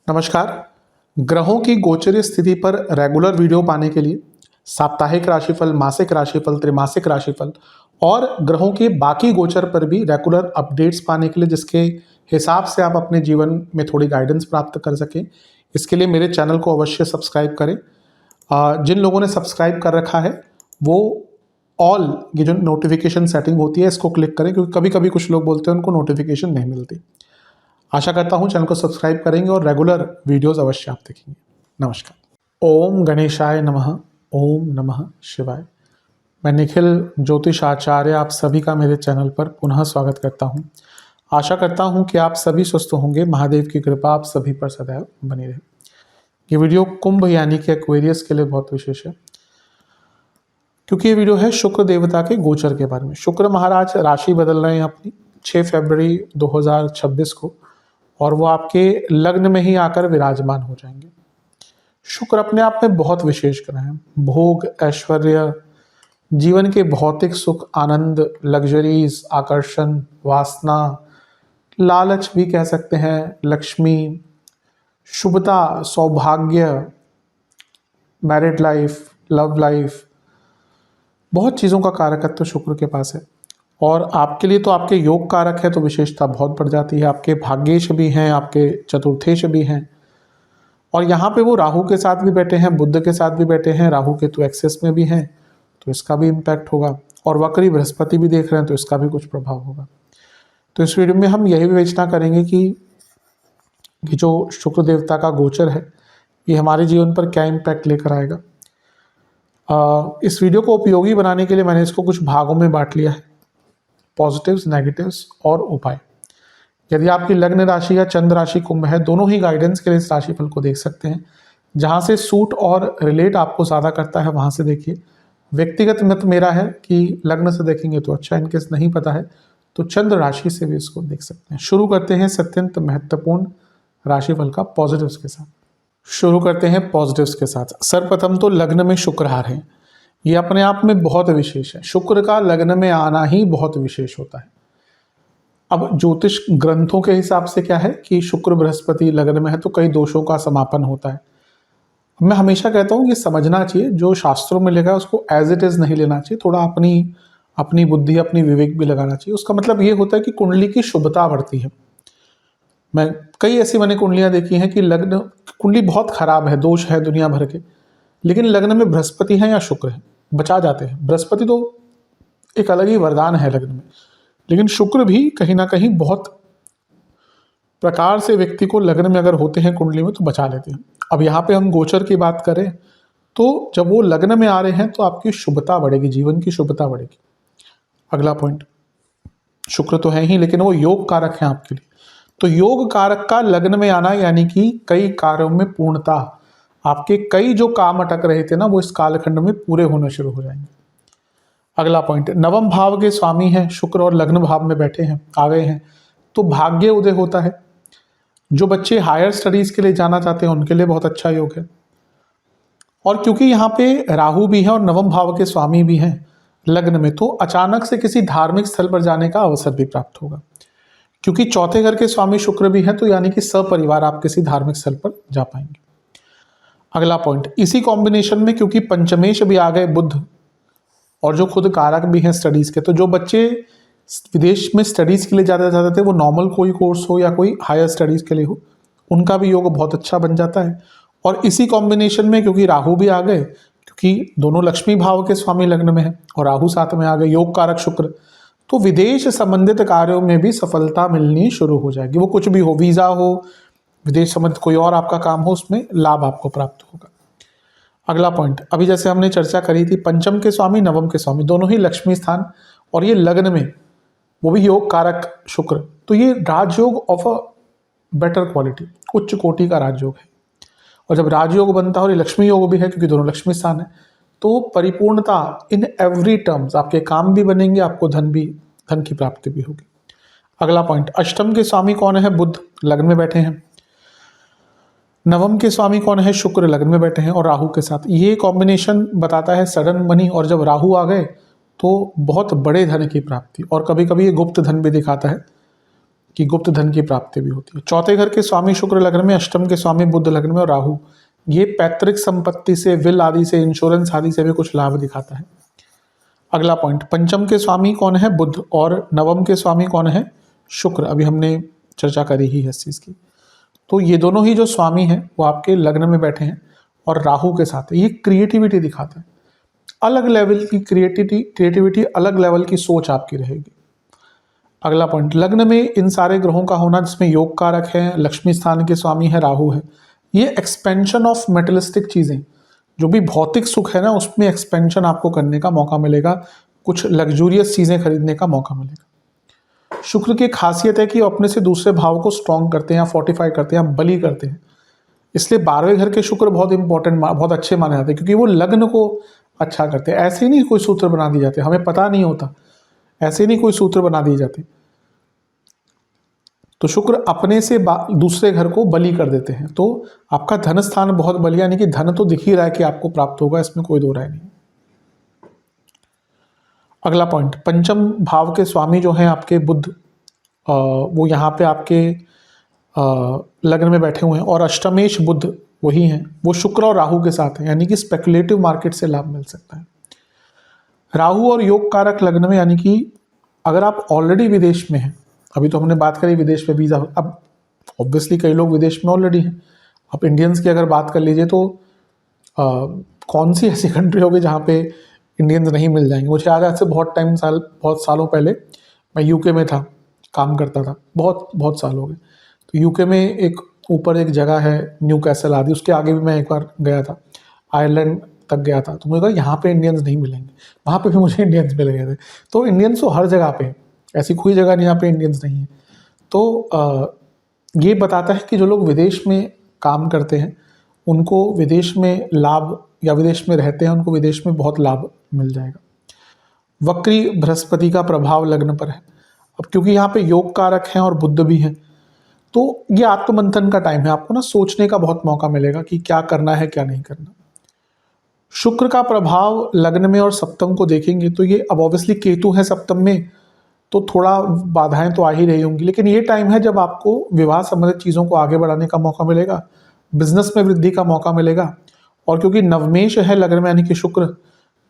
नमस्कार। ग्रहों की गोचरीय स्थिति पर रेगुलर वीडियो पाने के लिए साप्ताहिक राशिफल, मासिक राशिफल, त्रैमासिक राशिफल और ग्रहों के बाकी गोचर पर भी रेगुलर अपडेट्स पाने के लिए, जिसके हिसाब से आप अपने जीवन में थोड़ी गाइडेंस प्राप्त कर सकें, इसके लिए मेरे चैनल को अवश्य सब्सक्राइब करें। जिन लोगों ने सब्सक्राइब कर रखा है वो ऑल ये जो नोटिफिकेशन सेटिंग होती है इसको क्लिक करें, क्योंकि कभी कभी कुछ लोग बोलते हैं उनको नोटिफिकेशन नहीं मिलती। आशा करता हूं चैनल को सब्सक्राइब करेंगे और रेगुलर वीडियोस अवश्य आप देखेंगे। नमस्कार। ओम गणेशाय नमः। ओम नमः शिवाय। मैं निखिल ज्योतिष आचार्य आप सभी का मेरे चैनल पर पुनः स्वागत करता हूं। आशा करता हूं कि आप सभी स्वस्थ होंगे। महादेव की कृपा आप सभी पर सदैव बनी रहे। ये वीडियो कुंभ यानी कि एक्वेरियस के लिए बहुत विशेष है, क्योंकि ये वीडियो है शुक्र देवता के गोचर के बारे में। शुक्र महाराज राशि बदल रहे हैं अपनी 6 फरवरी 2026 को, और वो आपके लग्न में ही आकर विराजमान हो जाएंगे। शुक्र अपने आप में बहुत विशेष ग्रह हैं। भोग, ऐश्वर्य, जीवन के भौतिक सुख, आनंद, लग्जरीज, आकर्षण, वासना, लालच भी कह सकते हैं, लक्ष्मी, शुभता, सौभाग्य, मैरिड लाइफ, लव लाइफ, बहुत चीज़ों का कारकत्व शुक्र के पास है। और आपके लिए तो आपके योग कारक है तो विशेषता बहुत बढ़ जाती है। आपके भाग्येश भी हैं, आपके चतुर्थेश भी हैं, और यहाँ पे वो राहु के साथ भी बैठे हैं, बुध के साथ भी बैठे हैं। राहु के तो एक्सेस में भी हैं तो इसका भी इम्पैक्ट होगा, और वक्री बृहस्पति भी देख रहे हैं तो इसका भी कुछ प्रभाव होगा। तो इस वीडियो में हम यही विवेचना करेंगे कि जो शुक्र देवता का गोचर है ये हमारे जीवन पर क्या इम्पैक्ट लेकर आएगा। इस वीडियो को उपयोगी बनाने के लिए मैंने इसको कुछ भागों में बांट लिया है, पॉजिटिव्स, नेगेटिव्स और उपाय। यदि आपकी लग्न राशि या चंद्र राशि कुंभ है, दोनों ही गाइडेंस के लिए इस राशिफल को देख सकते हैं। जहां से सूट और रिलेट आपको ज़्यादा करता है वहां से देखिए। व्यक्तिगत मत मेरा है कि लग्न से देखेंगे तो अच्छा, इनकेस नहीं पता है तो चंद्र राशि से भी इसको देख सकते हैं। शुरू करते हैं अत्यंत महत्वपूर्ण राशिफल का पॉजिटिव्स के साथ। शुरू करते हैं पॉजिटिव्स के साथ। सर्वप्रथम तो लग्न में शुक्र आ रहे हैं, ये अपने आप में बहुत विशेष है। शुक्र का लग्न में आना ही बहुत विशेष होता है। अब ज्योतिष ग्रंथों के हिसाब से क्या है कि शुक्र बृहस्पति लग्न में है तो कई दोषों का समापन होता है। मैं हमेशा कहता हूँ कि समझना चाहिए, जो शास्त्रों में लिखा है उसको एज इट इज नहीं लेना चाहिए, थोड़ा अपनी बुद्धि, अपनी विवेक भी लगाना चाहिए। उसका मतलब ये होता है कि कुंडली की शुभता बढ़ती है। मैं कई ऐसी मैंने कुंडलियां देखी हैं कि लग्न कुंडली बहुत खराब है, दोष है दुनिया भर के, लेकिन लग्न में बृहस्पति है या शुक्र है, बचा जाते हैं। बृहस्पति तो एक अलग ही वरदान है लग्न में, लेकिन शुक्र भी कहीं ना कहीं बहुत प्रकार से व्यक्ति को लग्न में अगर होते हैं कुंडली में तो बचा लेते हैं। अब यहाँ पे हम गोचर की बात करें तो जब वो लग्न में आ रहे हैं तो आपकी शुभता बढ़ेगी, जीवन की शुभता बढ़ेगी। अगला पॉइंट, शुक्र तो है ही लेकिन वो योग कारक है आपके लिए। तो योग कारक का लग्न में आना यानी कि कई कार्यों में पूर्णता, आपके कई जो काम अटक रहे थे ना वो इस कालखंड में पूरे होने शुरू हो जाएंगे। अगला पॉइंट, नवम भाव के स्वामी हैं शुक्र और लग्न भाव में बैठे हैं, आ गए हैं, तो भाग्य उदय होता है। जो बच्चे हायर स्टडीज के लिए जाना चाहते हैं उनके लिए बहुत अच्छा योग है। और क्योंकि यहाँ पे राहु भी है और नवम भाव के स्वामी भी हैं लग्न में, तो अचानक से किसी धार्मिक स्थल पर जाने का अवसर भी प्राप्त होगा। क्योंकि चौथे घर के स्वामी शुक्र भी हैं तो यानी कि सपरिवार आप किसी धार्मिक स्थल पर जा पाएंगे। अगला पॉइंट, इसी कॉम्बिनेशन में क्योंकि पंचमेश भी आ गए बुध, और जो खुद कारक भी हैं स्टडीज के, तो जो बच्चे विदेश में स्टडीज के लिए जाते जाते थे, वो नॉर्मल कोई कोर्स हो या कोई हायर स्टडीज के लिए हो, उनका भी योग बहुत अच्छा बन जाता है। और इसी कॉम्बिनेशन में क्योंकि राहु भी आ गए, क्योंकि दोनों लक्ष्मी भाव के स्वामी लग्न में है और राहु साथ में आ गए, योग कारक शुक्र, तो विदेश संबंधित कार्यों में भी सफलता मिलनी शुरू हो जाएगी। वो कुछ भी हो, वीजा हो, विदेश संबंधित कोई और आपका काम हो, उसमें लाभ आपको प्राप्त होगा। अगला पॉइंट, अभी जैसे हमने चर्चा करी थी, पंचम के स्वामी नवम के स्वामी दोनों ही लक्ष्मी स्थान, और ये लग्न में वो भी योग कारक शुक्र, तो ये राजयोग ऑफ अ बेटर क्वालिटी, उच्च कोटि का राजयोग है। और जब राजयोग बनता है और ये लक्ष्मी योग भी है क्योंकि दोनों लक्ष्मी स्थान है, तो परिपूर्णता इन एवरी टर्म्स, आपके काम भी बनेंगे, आपको धन की प्राप्ति भी होगी। अगला पॉइंट, अष्टम के स्वामी कौन है? बुध लग्न में बैठे हैं। नवम के स्वामी कौन है? शुक्र लग्न में बैठे हैं और राहु के साथ। ये कॉम्बिनेशन बताता है सडन मनी, और जब राहु आ गए तो बहुत बड़े धन की प्राप्ति, और कभी कभी ये गुप्त धन भी दिखाता है कि गुप्त धन की प्राप्ति भी होती है। चौथे घर के स्वामी शुक्र लग्न में, अष्टम के स्वामी बुध लग्न में और राहु, ये पैतृक संपत्ति से, विल आदि से, इंश्योरेंस आदि से भी कुछ लाभ दिखाता है। अगला पॉइंट, पंचम के स्वामी कौन है? बुध, और नवम के स्वामी कौन है? शुक्र। अभी हमने चर्चा करी ही है इस चीज़ की। तो ये दोनों ही जो स्वामी हैं वो आपके लग्न में बैठे हैं और राहु के साथ है। ये क्रिएटिविटी दिखाता है, अलग लेवल की क्रिएटिविटी, अलग लेवल की सोच आपकी रहेगी। अगला पॉइंट, लग्न में इन सारे ग्रहों का होना जिसमें योग कारक है, लक्ष्मी स्थान के स्वामी है राहु है, ये एक्सपेंशन ऑफ मेटलिस्टिक चीज़ें, जो भी भौतिक सुख है ना, उसमें एक्सपेंशन आपको करने का मौका मिलेगा, कुछ लग्जूरियस चीज़ें खरीदने का मौका मिलेगा। शुक्र की खासियत है कि अपने से दूसरे भाव को स्ट्रॉन्ग करते हैं, फोर्टिफाई करते हैं, बली करते हैं। इसलिए 12वें घर के शुक्र बहुत इंपॉर्टेंट, बहुत अच्छे माने जाते हैं, क्योंकि वो लग्न को अच्छा करते हैं। ऐसे ही नहीं कोई सूत्र बना दिए जाते, हमें पता नहीं होता, ऐसे नहीं कोई सूत्र बना दिए जाते। तो शुक्र अपने से दूसरे घर को बली कर देते हैं। तो आपका धन स्थान बहुत बलिया, यानी कि धन तो दिख ही रहा है कि आपको प्राप्त होगा, इसमें कोई दो राय नहीं। अगला पॉइंट, पंचम भाव के स्वामी जो हैं आपके बुध, वो यहाँ पे आपके लग्न में बैठे हुए हैं, और अष्टमेश बुध वही हैं, वो शुक्र और राहु के साथ हैं, यानी कि स्पेकुलेटिव मार्केट से लाभ मिल सकता है। राहु और योग कारक लग्न में, यानी कि अगर आप ऑलरेडी विदेश में हैं, अभी तो हमने बात करी विदेश में वीज़ा, अब ऑब्वियसली कई लोग विदेश में ऑलरेडी हैं। आप इंडियंस की अगर बात कर लीजिए तो कौन सी ऐसी कंट्री होगी जहाँ पे इंडियंस नहीं मिल जाएंगे। मुझे याद है, आज से बहुत सालों पहले मैं यूके में था, काम करता था, बहुत साल हो गए। तो यूके में एक ऊपर एक जगह है न्यू कैसल आदि, उसके आगे भी मैं एक बार गया था, आयरलैंड तक गया था। तो मुझे कहा यहाँ पे इंडियंस नहीं मिलेंगे, वहाँ पे भी मुझे इंडियंस मिल गए थे। तो इंडियंस तो हर जगह पे, ऐसी कोई जगह नहीं यहाँ पे इंडियंस नहीं है। तो ये बताता है कि जो लोग विदेश में काम करते हैं उनको विदेश में लाभ, या विदेश में रहते हैं उनको विदेश में बहुत लाभ मिल जाएगा। वक्री बृहस्पति का प्रभाव लग्न पर है। अब क्योंकि यहाँ पे योग कारक हैं और बुध भी हैं, तो ये आत्ममंथन का टाइम है, आपको ना सोचने का बहुत मौका मिलेगा कि क्या करना है क्या नहीं करना। शुक्र का प्रभाव लग्न में और सप्तम को देखेंगे तो ये, अब ऑब्वियसली केतु है सप्तम में, तो थोड़ा बाधाएं तो आ ही रही होंगी, लेकिन ये टाइम है जब आपको विवाह संबंधित चीज़ों को आगे बढ़ाने का मौका मिलेगा, बिजनेस में वृद्धि का मौका मिलेगा। और क्योंकि नवमेश है लग्न में यानी कि शुक्र,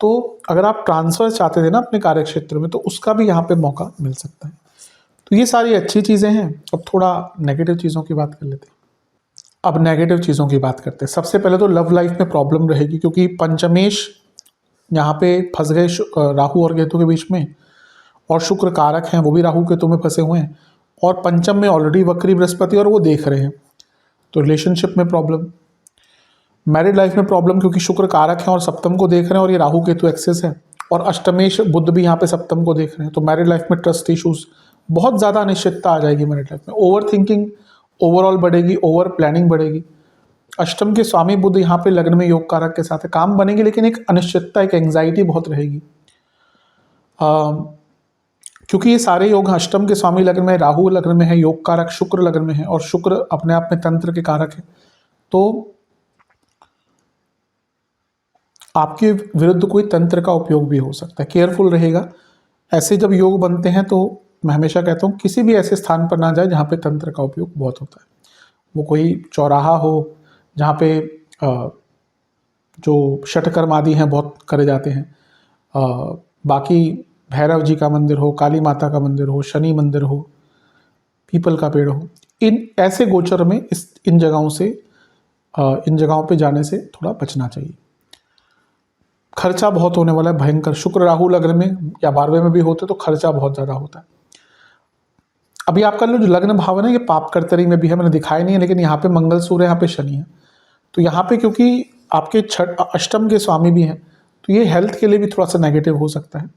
तो अगर आप ट्रांसफर चाहते थे ना अपने कार्य क्षेत्र में, तो उसका भी यहाँ पे मौका मिल सकता है। तो ये सारी अच्छी चीज़ें हैं। अब थोड़ा नेगेटिव चीज़ों की बात कर लेते हैं। अब नेगेटिव चीज़ों की बात करते हैं। सबसे पहले तो लव लाइफ में प्रॉब्लम रहेगी, क्योंकि पंचमेश यहाँ पे फंस गए राहु और केतु के बीच में, और शुक्र कारक हैं वो भी राहु केतु में फंसे हुए हैं, और पंचम में ऑलरेडी वक्री बृहस्पति और वो देख रहे हैं, तो रिलेशनशिप में प्रॉब्लम, मैरिड लाइफ में प्रॉब्लम, क्योंकि शुक्र कारक हैं और सप्तम को देख रहे हैं, और ये राहु केतु एक्सेस है, और अष्टमेश बुध भी यहाँ पे सप्तम को देख रहे हैं। तो मैरिड लाइफ में ट्रस्ट इशूज़, बहुत ज़्यादा अनिश्चितता आ जाएगी मैरिड लाइफ में, ओवर थिंकिंग ओवरऑल बढ़ेगी, ओवर प्लानिंग बढ़ेगी। अष्टम के स्वामी बुध यहाँ पे लग्न में योग कारक के साथ है, काम बनेंगे लेकिन एक अनिश्चितता, एक एंग्जाइटी बहुत रहेगी, क्योंकि ये सारे योग अष्टम के स्वामी लग्न में, राहु लग्न में है, योग कारक शुक्र लग्न में है, और शुक्र अपने आप में तंत्र के कारक है। तो आपके विरुद्ध कोई तंत्र का उपयोग भी हो सकता है, केयरफुल रहेगा। ऐसे जब योग बनते हैं तो मैं हमेशा कहता हूँ किसी भी ऐसे स्थान पर ना जाए जहाँ पे तंत्र का उपयोग बहुत होता है। वो कोई चौराहा हो जहाँ पे जो षटकर्म आदि हैं बहुत करे जाते हैं, बाकी भैरव जी का मंदिर हो, काली माता का मंदिर हो, शनि मंदिर हो, पीपल का पेड़ हो, इन ऐसे गोचर में इन जगहों पे जाने से थोड़ा बचना चाहिए। खर्चा बहुत होने वाला है भयंकर, शुक्र राहु लग्न में या 12वें में भी होते तो खर्चा बहुत ज़्यादा होता है। अभी आपका जो लग्न भाव है ना, ये पाप कर्तरी में भी है, मैंने दिखाया नहीं है, लेकिन यहाँ पे मंगल सूर्य, यहाँ पे शनि है, तो यहाँ पे क्योंकि आपके अष्टम के स्वामी भी हैं, तो ये हेल्थ के लिए भी थोड़ा सा नेगेटिव हो सकता है,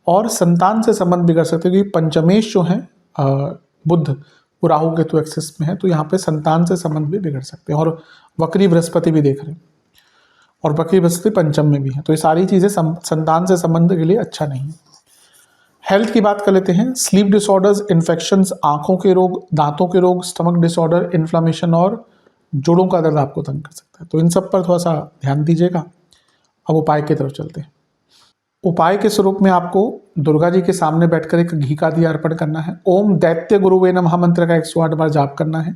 और संतान से संबंध बिगड़ सकते हैं, क्योंकि पंचमेश जो है बुध वो राहु केतु एक्सेस में है, तो यहाँ पे संतान से संबंध भी बिगड़ सकते हैं, और वक्री बृहस्पति भी देख रहे हैं, और वक्री बृहस्पति पंचम में भी है, तो ये सारी चीज़ें संतान से संबंध के लिए अच्छा नहीं है। हेल्थ की बात कर लेते हैं। स्लीप डिसऑर्डर्स, इन्फेक्शंस, आंखों के रोग, दांतों के रोग, स्टमक डिसऑर्डर, इन्फ्लामेशन और जोड़ों का दर्द आपको तंग कर सकता है, तो इन सब पर थोड़ा सा ध्यान दीजिएगा। अब उपाय की तरफ चलते हैं। उपाय के स्वरूप में आपको दुर्गा जी के सामने बैठकर एक घी का दिया अर्पण करना है। ओम दैत्य गुरुवे नमः मंत्र का 108 बार जाप करना है।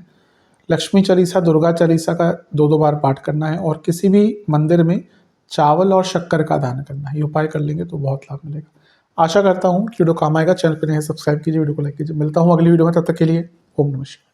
लक्ष्मी चालीसा, दुर्गा चालीसा का 2-2 बार पाठ करना है और किसी भी मंदिर में चावल और शक्कर का दान करना है। ये उपाय कर लेंगे तो बहुत लाभ मिलेगा। आशा करता हूँ कि वीडियो काम आएगा। चैनल पर नए सब्सक्राइब कीजिए, वीडियो को लाइक कीजिए। मिलता हूँ अगली वीडियो में, तब तक के लिए ओम नमः शिवाय।